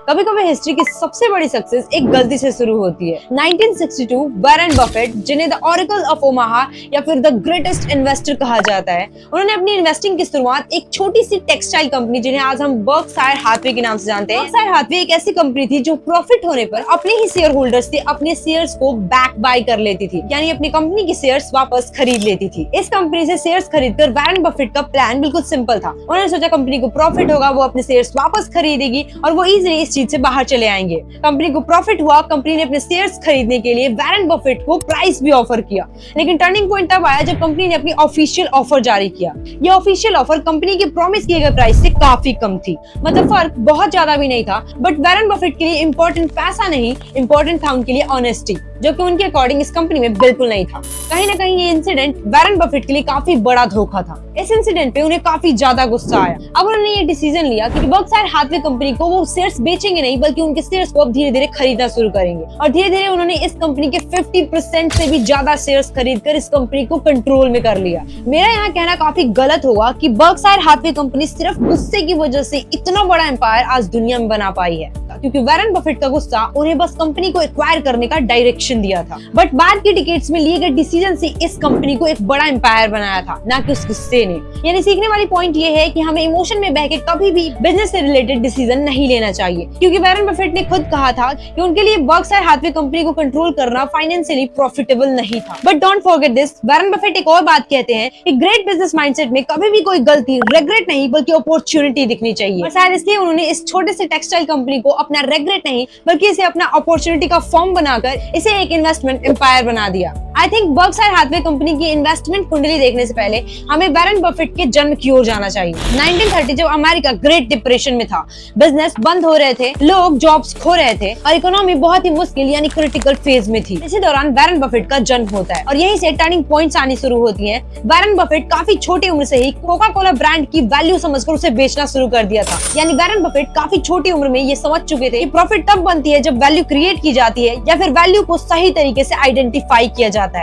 कभी कभी हिस्ट्री की सबसे बड़ी सक्सेस एक गलती से शुरू होती है। 1962 वॉरेन बफेट, जिन्हें द ऑरेकल ऑफ ओमाहा या फिर द ग्रेटेस्ट इन्वेस्टर कहा जाता है, उन्होंने अपनी इन्वेस्टिंग की शुरुआत एक छोटी सी टेक्सटाइल कंपनी, जिन्हें आज हम बर्कशायर हाथवे के नाम से जानते हैं। बर्कशायर हाथवे एक ऐसी कंपनी थी जो प्रॉफिट होने पर अपने ही शेयर होल्डर्स से अपने शेयर्स को बैक बाय कर लेती थी, यानी अपनी कंपनी के शेयर्स वापस खरीद लेती थी। इस कंपनी से शेयर्स खरीदकर वॉरेन बफेट का प्लान बिल्कुल सिंपल था। उन्होंने सोचा कंपनी को प्रॉफिट होगा, वो अपने शेयर्स वापस खरीदेगी और वो इजीली इस चीज से बाहर चले आएंगे। कंपनी को प्रॉफिट हुआ, कंपनी ने अपने शेयर्स खरीदने के लिए वॉरेन बफेट को प्राइस भी ऑफर किया। लेकिन टर्निंग पॉइंट तब आया जब कंपनी ने अपनी ऑफिशियल ऑफर जारी किया। ये ऑफिशियल ऑफर कंपनी के प्रॉमिस किए गए प्राइस से काफी कम थी, मतलब फर्क बहुत ज्यादा भी नहीं था। बट वॉरेन बफेट के लिए इंपॉर्टेंट पैसा नहीं, इंपॉर्टेंट था उनके लिए ऑनेस्टी, जो कि उनके अकॉर्डिंग इस कंपनी में बिल्कुल नहीं था। कहीं ना कहीं ये इंसिडेंट वॉरेन बफेट के लिए काफी बड़ा धोखा था। इस इंसिडेंट पे उन्हें काफी ज्यादा गुस्सा आया। अब उन्होंने ये डिसीजन लिया कि बर्कशायर हाथवे कंपनी को वो शेयर्स बेचेंगे नहीं, बल्कि उनके शेयर्स को अब धीरे धीरे खरीदना शुरू करेंगे। और धीरे धीरे उन्होंने इस कंपनी के 50% से भी ज्यादा शेयर्स खरीदकर इस कंपनी को कंट्रोल में कर लिया। मेरा यहाँ कहना काफी गलत होगा कि बर्कशायर हाथवे कंपनी सिर्फ गुस्से की वजह से इतना बड़ा एम्पायर आज दुनिया में बना पाई है, क्योंकि वॉरेन बफेट का गुस्सा उन्हें बस कंपनी को एक्वायर करने का डायरेक्शन दिया था। बट बाद के डिकेड्स में लिए गए डिसीजन से इस कंपनी को एक बड़ा एम्पायर बनाया था, ना कि उस गुस्से ने। यानी सीखने वाली पॉइंट ये है कि हमें इमोशन में बह के कभी भी बिजनेस से रिलेटेड डिसीजन नहीं लेना चाहिए, क्योंकि वॉरेन बफेट ने खुद कहा था कि उनके लिए बर्कशायर हाथवे कंपनी को कंट्रोल करना फाइनेंशियली प्रॉफिटेबल नहीं था। But don't forget this, Warren Buffett एक और बात कहते हैं कि ग्रेट बिजनेस माइंडसेट में कभी भी कोई गलती रेग्रेट नहीं, बल्कि अपॉर्चुनिटी दिखनी चाहिए। और शायद इसलिए उन्होंने इस छोटे से टेक्सटाइल कंपनी को अपना रेग्रेट नहीं, बल्कि इसे अपना अपॉर्चुनिटी का फॉर्म बनाकर इसे एक इन्वेस्टमेंट एम्पायर बना दिया। I think Berkshire Hathaway company की इन्वेस्टमेंट कुंडली देखने से पहले हमें वॉरेन बफेट के जन्म की ओर जाना चाहिए। 1930 जब अमेरिका ग्रेट डिप्रेशन में था, बिजनेस बंद हो रहे थे, लोग जॉब्स खो रहे थे और इकोनॉमी बहुत ही मुश्किल यानी क्रिटिकल फेज में थी। इसी दौरान वॉरेन बफेट का जन्म होता है और यहीं से टर्निंग पॉइंट्स आनी शुरू होती हैं। वॉरेन बफेट काफी छोटी उम्र से ही कोका कोला ब्रांड की वैल्यू समझकर उसे बेचना शुरू कर दिया था। यानी वॉरेन बफेट काफी छोटी उम्र में ये समझ चुके थे कि प्रॉफिट तब बनती है जब वैल्यू क्रिएट की जाती है या फिर वैल्यू को सही तरीके से आइडेंटिफाई किया जाता है।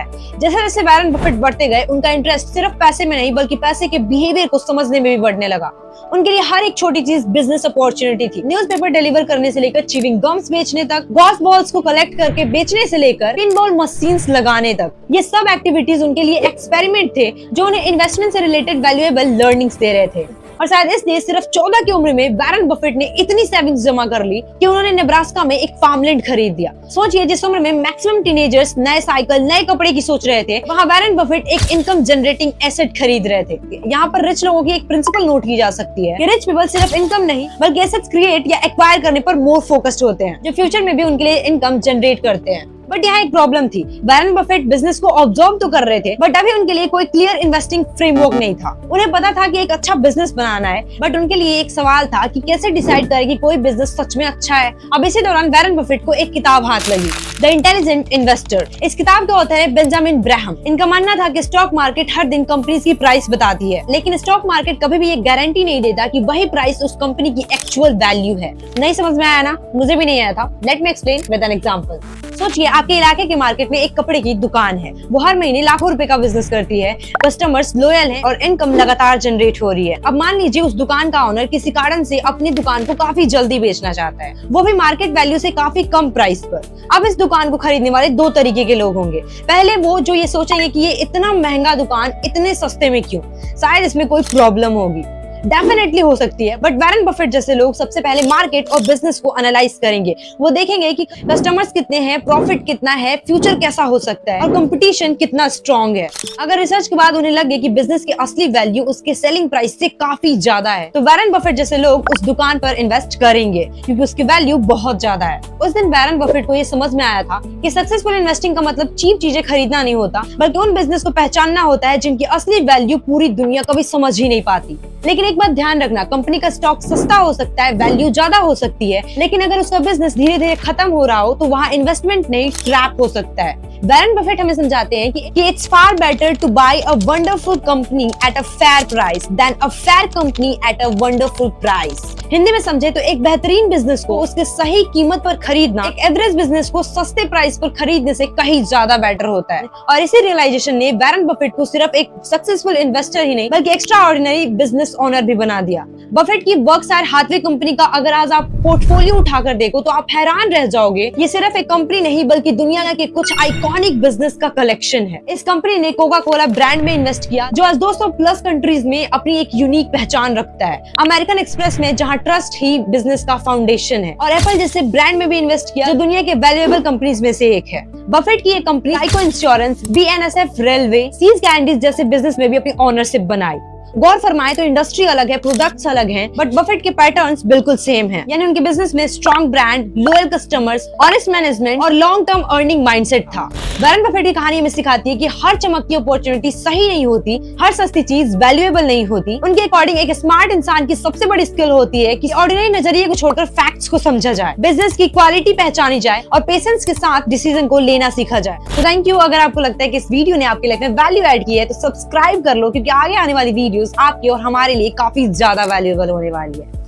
जैसे जैसे वॉरेन बफेट बढ़ते गए, उनका इंटरेस्ट सिर्फ पैसे में नहीं, बल्कि पैसे के बिहेवियर को समझने में भी बढ़ने लगा। उनके लिए हर एक छोटी चीज बिजनेस अपॉर्चुनिटी थी। न्यूज़पेपर डिलीवर करने से लेकर च्यूइंग गम्स बेचने तक, गोल्फ बॉल्स को कलेक्ट करके बेचने से लेकर पिनबॉल मशीन्स लगाने तक, ये सब एक्टिविटीज उनके लिए एक्सपेरिमेंट थे जो उन्हें इन्वेस्टमेंट से रिलेटेड वैल्यूएबल लर्निंग्स दे रहे थे। और शायद इसलिए सिर्फ 14 की उम्र में वॉरेन बफेट ने इतनी सेविंग्स जमा कर ली कि उन्होंने नेब्रास्का में एक फार्मलैंड खरीद दिया। सोचिए, जिस उम्र में मैक्सिमम टीनेजर्स नए साइकिल, नए कपड़े की सोच रहे थे, वहाँ वॉरेन बफेट एक इनकम जनरेटिंग एसेट खरीद रहे थे। यहाँ पर रिच लोगों की एक प्रिंसिपल नोट की जा सकती है कि रिच पीपल सिर्फ इनकम नहीं, बल्कि एसेट्स क्रिएट या एक्वायर करने पर मोर फोकस्ड होते हैं, जो फ्यूचर में भी उनके लिए इनकम जनरेट करते हैं। बट यहाँ एक प्रॉब्लम थी। वॉरेन बफेट बिजनेस को ऑब्जर्व तो कर रहे थे, बट अभी उनके लिए कोई क्लियर इन्वेस्टिंग फ्रेमवर्क नहीं था। उन्हें पता था कि एक अच्छा बिजनेस बनाना है, बट उनके लिए एक सवाल था कि कैसे डिसाइड करें कि कोई बिजनेस सच में अच्छा है। अब इसी दौरान वॉरेन बफेट को एक किताब हाथ लगी, द इंटेलिजेंट इन्वेस्टर। इस किताब के ऑथर है बेंजामिन ग्राहम। इनका मानना था कि स्टॉक मार्केट हर दिन कंपनीज की प्राइस बताती है, लेकिन स्टॉक मार्केट कभी भी ये गारंटी नहीं देता कि वही प्राइस उस कंपनी की एक्चुअल वैल्यू है। नहीं समझ में आया ना? मुझे भी नहीं आया था। Let me explain with an example. सोचिए, आपके इलाके के मार्केट में एक कपड़े की दुकान है। वो हर महीने लाखों रुपए का बिजनेस करती है, कस्टमर्स लॉयल हैं और इनकम लगातार जनरेट हो रही है। अब मान लीजिए उस दुकान का ओनर किसी कारण से अपनी दुकान को काफी जल्दी बेचना चाहता है, वो भी मार्केट वैल्यू से काफी कम प्राइस पर। अब इस दुकान को खरीदने वाले दो तरीके के लोग होंगे। पहले वो जो ये सोचेंगे कि ये इतना महंगा दुकान इतने सस्ते में क्यों, शायद इसमें कोई प्रॉब्लम होगी। डेफिनेटली हो सकती है, बट वॉरेन बफेट जैसे लोग सबसे पहले मार्केट और बिजनेस को एनालाइज करेंगे। वो देखेंगे कि कस्टमर्स कितने हैं, प्रॉफिट कितना है, फ्यूचर कैसा हो सकता है और कंपटीशन कितना स्ट्रॉन्ग है। अगर रिसर्च के बाद उन्हें लगे कि बिजनेस की असली वैल्यू उसके सेलिंग प्राइस से काफी ज्यादा है, तो वॉरेन बफेट जैसे लोग उस दुकान पर इन्वेस्ट करेंगे, क्योंकि उसकी वैल्यू बहुत ज्यादा है। उस दिन वॉरेन बफेट को ये समझ में आया था कि सक्सेसफुल इन्वेस्टिंग का मतलब चीप चीजें खरीदना नहीं होता, बल्कि उन बिजनेस को पहचानना होता है जिनकी असली वैल्यू पूरी दुनिया कभी समझ ही नहीं पाती। लेकिन एक बात ध्यान रखना, कंपनी का स्टॉक सस्ता हो सकता है, वैल्यू ज्यादा हो सकती है, लेकिन अगर उसका बिजनेस धीरे धीरे खत्म हो रहा हो तो वहाँ इन्वेस्टमेंट नहीं, ट्रैप हो सकता है। वॉरेन बफेट हमें समझाते हैं कि it's far better to buy a wonderful company at a fair price than a fair company at a wonderful price. Hindi में समझे तो एक बेहतरीन बिजनेस को उसके सही कीमत पर खरीदना एक एवरेज बिजनेस को सस्ते प्राइस पर खरीदने से कहीं ज्यादा बेटर होता है। और इसी रियलाइजेशन ने वॉरेन बफेट को सिर्फ एक सक्सेसफुल इन्वेस्टर ही नहीं, बल्कि एक्स्ट्रा ऑर्डिनरी बिजनेस ओनर भी बना दिया। बफेट की वर्कशायर हाथवे कंपनी का अगर आज आप पोर्टफोलियो उठाकर देखो तो आप हैरान रह जाओगे। ये सिर्फ एक कंपनी नहीं बल्कि दुनिया के कुछ आइकॉनिक बिजनेस का कलेक्शन है। इस कंपनी ने कोका कोला ब्रांड में इन्वेस्ट किया जो आज 200 प्लस कंट्रीज में अपनी एक यूनिक पहचान रखता है। अमेरिकन एक्सप्रेस में जहां ट्रस्ट ही बिजनेस का फाउंडेशन है, और एप्पल जैसे ब्रांड में भी इन्वेस्ट किया जो दुनिया के वैल्यूएबल कंपनीज में से एक है। बफेट की ये company GEICO insurance, BNSF railway, See's candies जैसे बिजनेस में भी अपनी ओनरशिप बनाई। गौर फरमाए तो इंडस्ट्री अलग है, प्रोडक्ट्स अलग हैं, बट बफेट के पैटर्न्स बिल्कुल सेम हैं। यानी उनके बिजनेस में strong brand, loyal customers, honest management और लॉन्ग टर्म अर्निंग माइंडसेट था। वॉरेन बफेट की कहानी हमें सिखाती है कि हर चमक की अपॉर्चुनिटी सही नहीं होती, हर सस्ती चीज वैल्यूएबल नहीं होती। उनके अकॉर्डिंग एक स्मार्ट इंसान की सबसे बड़ी स्किल होती है कि ऑर्डिनरी नजरिए को छोड़कर फैक्ट्स को समझा जाए, बिजनेस की क्वालिटी पहचानी जाए और पेशेंस के साथ डिसीजन को लेना सीखा जाए। तो थैंक यू। अगर आपको लगता है कि इस वीडियो ने आपकी लाइफ में वैल्यू ऐड की है तो सब्सक्राइब कर लो, क्योंकि आगे आने वाली वीडियोस आपकी और हमारे लिए काफी ज्यादा वैल्यूएबल होने वाली है।